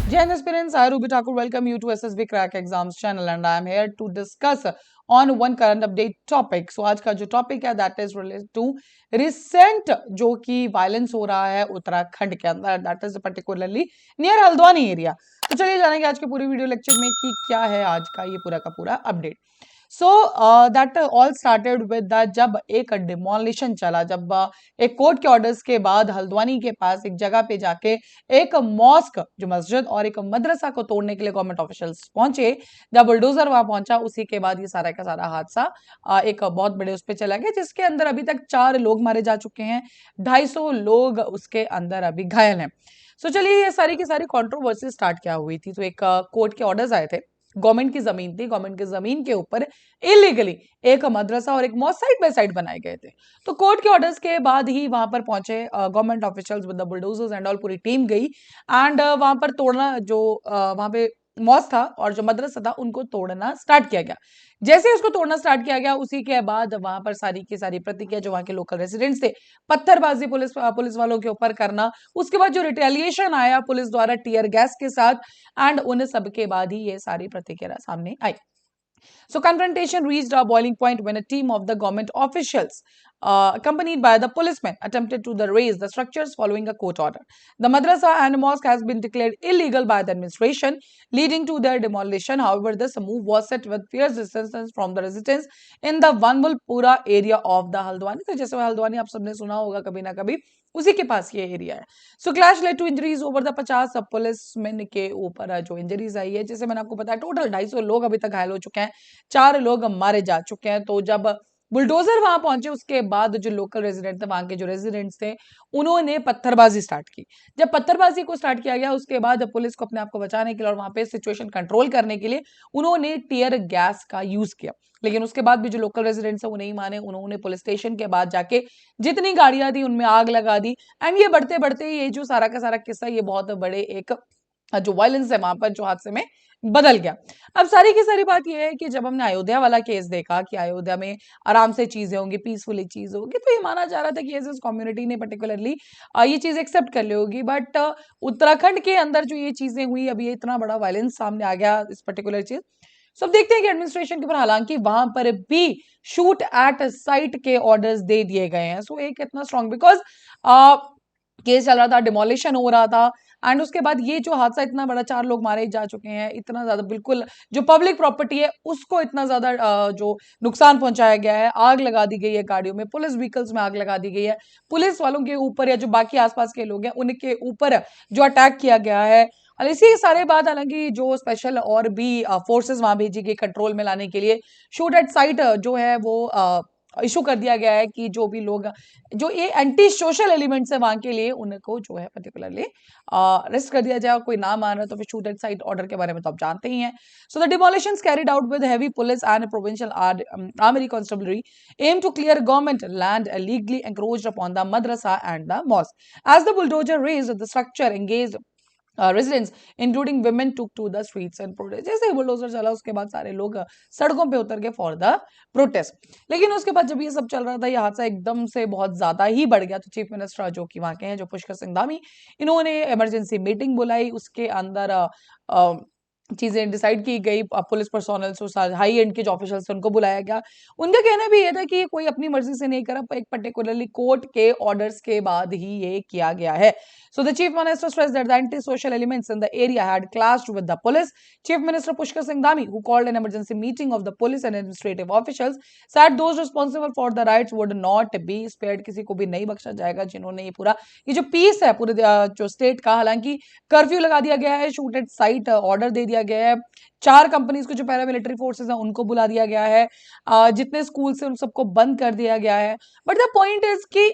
Jain aspirants, I Ruby Thakur welcome you to SSB Crack Exams channel and I am here to discuss on one current update topic. So आज का जो topic है that is related to recent जो कि violence हो रहा है उत्तराखंड के अंदर, that is particularly near Haldwani area. तो चलिए जानेंगे आज के पूरी वीडियो लेक्चर में कि क्या है आज का ये पूरा का पूरा update. So that all started with the जब एक डिमोलिशन चला, जब एक कोर्ट के ऑर्डर्स के बाद हल्द्वानी के पास एक जगह पे जाके एक मॉस्क जो मस्जिद और एक मदरसा को तोड़ने के लिए गवर्नमेंट ऑफिशियल्स पहुंचे. जब बुलडोजर वहां पहुंचा उसी के बाद ये सारा का सारा हादसा एक बहुत बड़े उस पर चला गया, जिसके अंदर अभी तक 4 लोग मारे जा चुके हैं, 250 लोग उसके अंदर अभी घायल हैं. सो चलिए ये सारी की सारी कंट्रोवर्सी स्टार्ट क्या हुई थी. तो एक कोर्ट के ऑर्डर्स आए थे, गवर्नमेंट की जमीन थी, गवर्नमेंट की जमीन के ऊपर इलीगली एक मदरसा और एक मॉस्क साइड बाय साइड बनाए गए थे. तो कोर्ट के ऑर्डर्स के बाद ही वहां पर पहुंचे government officials with the bulldozers and all, पूरी टीम गई एंड वहां पर तोड़ना जो वहां पे मॉस्क था और जो मदरसा था उनको तोड़ना स्टार्ट किया गया. जैसे ही उसको तोड़ना स्टार्ट किया गया उसी के बाद वहां पर सारी की सारी प्रतिक्रिया जो वहां के लोकल रेसिडेंट्स थे, पत्थरबाजी पुलिस वालों के ऊपर करना, उसके बाद जो रिटेलिएशन आया पुलिस द्वारा टीयर गैस के साथ, एंड उन सब के बाद ही ये सारी प्रतिक्रिया सामने आई. So confrontation reached a boiling point when a team of the government officials, accompanied by the policemen, attempted to raise the structures following a court order. The madrasa and mosque has been declared illegal by the administration, leading to their demolition. However, this move was set with fierce resistance from the residents in the Vanwalpura area of the Haldwani. तो जैसे हल्द्वानी आप सबने सुना होगा कभी ना कभी, उसी के पास ये एरिया है. So clash led to injuries over the 50 policeman के ऊपर जो इंजरीज आई है, जैसे मैंने आपको बताया टोटल 250 लोग अभी तक घायल हो चुके हैं, 4 लोग मारे जा चुके हैं. तो जब बुलडोजर वहां पहुंचे उसके बाद जो लोकल रेजिडेंट थे, वहां के जो रेजिडेंट्स थे, उन्होंने पत्थरबाजी स्टार्ट की. जब पत्थरबाजी को स्टार्ट किया गया उसके बाद पुलिस को अपने आप को बचाने के लिए और वहां पे सिचुएशन कंट्रोल करने के लिए उन्होंने टीयर गैस का यूज किया. लेकिन उसके बाद भी जो लोकल रेजिडेंट्स है वो नहीं माने, उन्होंने पुलिस स्टेशन के बाद जाके जितनी गाड़ियां थी उनमें आग लगा दी. एंड ये बढ़ते बढ़ते ये जो सारा का सारा किस्सा ये बहुत बड़े एक जो वायलेंस है वहां पर जो हादसे में बदल गया. अब सारी की सारी बात यह है कि जब हमने अयोध्या वाला केस देखा कि अयोध्या में आराम से चीजें होंगी, पीसफुली चीज होगी, तो ये माना जा रहा था कि इस कम्युनिटी ने पर्टिकुलरली ये चीज एक्सेप्ट कर ली होगी. बट उत्तराखंड के अंदर जो ये चीजें हुई, अब ये इतना बड़ा वायलेंस सामने आ गया इस पर्टिकुलर चीज. सब देखते हैं कि एडमिनिस्ट्रेशन के ऊपर हालांकि वहां पर भी शूट एट साइट के ऑर्डर्स दे दिए गए हैं. सो एक इतना स्ट्रॉन्ग बिकॉज केस चल रहा था, डिमोलिशन हो रहा था, एंड उसके बाद ये जो हादसा इतना बड़ा, 4 लोग मारे जा चुके हैं, इतना ज्यादा बिल्कुल जो पब्लिक प्रॉपर्टी है उसको इतना ज्यादा जो नुकसान पहुंचाया गया है, आग लगा दी गई है गाड़ियों में, पुलिस व्हीकल्स में आग लगा दी गई है, पुलिस वालों के ऊपर या जो बाकी आसपास के लोग हैं उनके ऊपर जो अटैक किया गया है. और इसी सारे बात हालांकि जो स्पेशल और भी फोर्सेस वहां भेजी गई कंट्रोल में लाने के लिए, शूट एट साइट जो है वो इशू कर दिया गया है कि जो भी लोग जो ये एंटी सोशल एलिमेंट्स है वहां के लिए उनको जो है पर्टिकुलरली अरेस्ट कर दिया जाए. कोई ना मान रहा तो फिर शूट एट साइट ऑर्डर के बारे में तो आप जानते ही हैं. So the demolitions carried out with heavy police and provincial army constabulary aim to clear government land illegally encroached upon the madrasa and the mosque. As the bulldozer raised the structure, engaged residents including women took to the streets and protest. जैसे ही bulldozer चला उसके बाद सारे लोग सड़कों पे उतर गए फॉर द प्रोटेस्ट. लेकिन उसके बाद जब ये सब चल रहा था, ये हादसा एकदम से बहुत ज्यादा ही बढ़ गया. तो चीफ मिनिस्टर जो कि वहां के हैं, जो पुष्कर सिंह धामी, इन्होंने इमरजेंसी मीटिंग बुलाई. उसके अंदर चीजें डिसाइड की गई, पुलिस पर्सोनल हाई एंड के जो ऑफिशियल्स उनको बुलाया गया. उनका कहना भी ये था कि कोई अपनी मर्जी से नहीं करा, एक पर्टिकुलरली कोर्ट के ऑर्डर्स के बाद ही ये किया गया है. So the chief minister stressed that the anti-social elements in the area had clashed with the police. Chief Minister Pushkar Singh Dhami, who called an emergency meeting of the police and administrative officials, said those responsible for the riots would not be spared. किसी को भी नहीं बख्शा जाएगा जिन्होंने ये जो piece है पूरे जो स्टेट का, हालांकि कर्फ्यू लगा दिया गया है, शूट एट साइट ऑर्डर दे दिया गया है, 4 कंपनीज को जो पैरामिलिट्री फोर्सेस है उनको बुला दिया गया है, जितने स्कूल से उन सबको बंद कर दिया गया है. बट द पॉइंट इज कि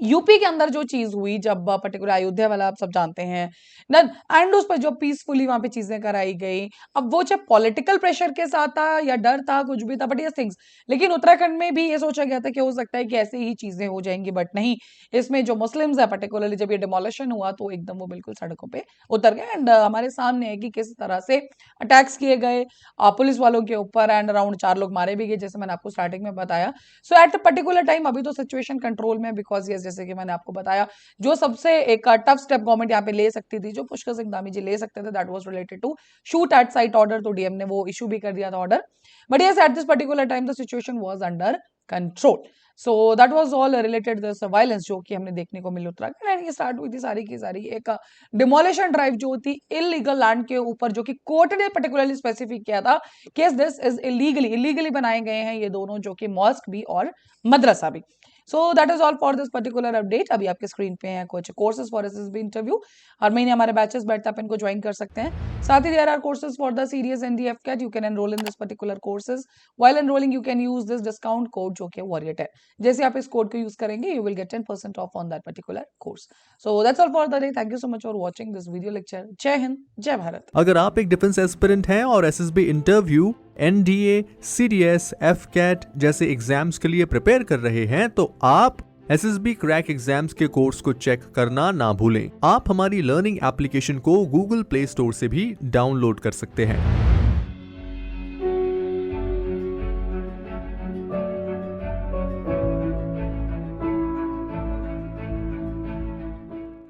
यूपी के अंदर जो चीज हुई, जब पर्टिकुलर अयोध्या वाला आप सब जानते हैं ना, एंड उस पर जो पीसफुली वहां पे चीजें कराई गई, अब वो चाहे पॉलिटिकल प्रेशर के साथ था या डर था, कुछ भी था, बट ये थिंग्स. लेकिन उत्तराखंड में भी ये सोचा गया था कि हो सकता है कि ऐसे ही चीजें हो जाएंगी, बट नहीं. इसमें जो मुस्लिम्स है पर्टिकुलरली जब ये डिमोलिशन हुआ तो एकदम वो बिल्कुल सड़कों पे उतर गए. एंड हमारे सामने है कि किस तरह से अटैक्स किए गए पुलिस वालों के ऊपर, एंड अराउंड 4 लोग मारे भी गए, जैसे मैंने आपको स्टार्टिंग में बताया. सो एट द पर्टिकुलर टाइम अभी तो सिचुएशन कंट्रोल में, बिकॉज ये जैसे कि मैंने आपको बताया जो सबसे एक टफ स्टेप गवर्नमेंट यहाँ पे ले सकती थी, जो पुष्कर सिंह धामी जी ले सकते थे, that was related to shoot at sight order. तो डीएम ने वो इशू भी कर दिया था order, but yes at this particular time the situation was under control. So that was all related this violence जो कि हमने देखने को मिली उत्तराखंड। एंड ये स्टार्ट हुई थी सारी की सारी एक डिमोलिशन ड्राइव जो थी इलीगल लैंड के ऊपर, जो कि कोर्ट ने पर्टिकुलरली स्पेसिफिक किया था कि दिस इज इलीगली बनाए गए हैं ये दोनों, जो कि मॉस्क भी और मदरसा भी। So that is all for this particular update. अभी आपके स्क्रीन पे हैं कुछ कोर्सेज फॉर एसएसबी इंटरव्यू, हर महीने हमारे बैचेस बैठते हैं, आप इनको ज्वाइन कर सकते हैं। साथ ही there are courses for the series and the एफकेट, you can enroll in this particular courses. While enrolling you can use this discount code जो कि वॉरियर 10। जैसे आप इस कोड को यूज करेंगे you will get 10% of on that particular course. So that's all for the day. Thank you so much for watching this video lecture. जय हिंद, जय भारत। अगर आप एक डिफेंस एस्पिरेंट हैं और एसएसबी इंटरव्यू, एनडीए, सीडीएस, एफकेट जैसे एग्जाम्स के लिए प्रिपेयर कर रहे हैं तो आप एसएसबी क्रैक एग्जाम्स के कोर्स को चेक करना ना भूलें। आप हमारी लर्निंग एप्लीकेशन को गूगल प्ले स्टोर से भी डाउनलोड कर सकते हैं।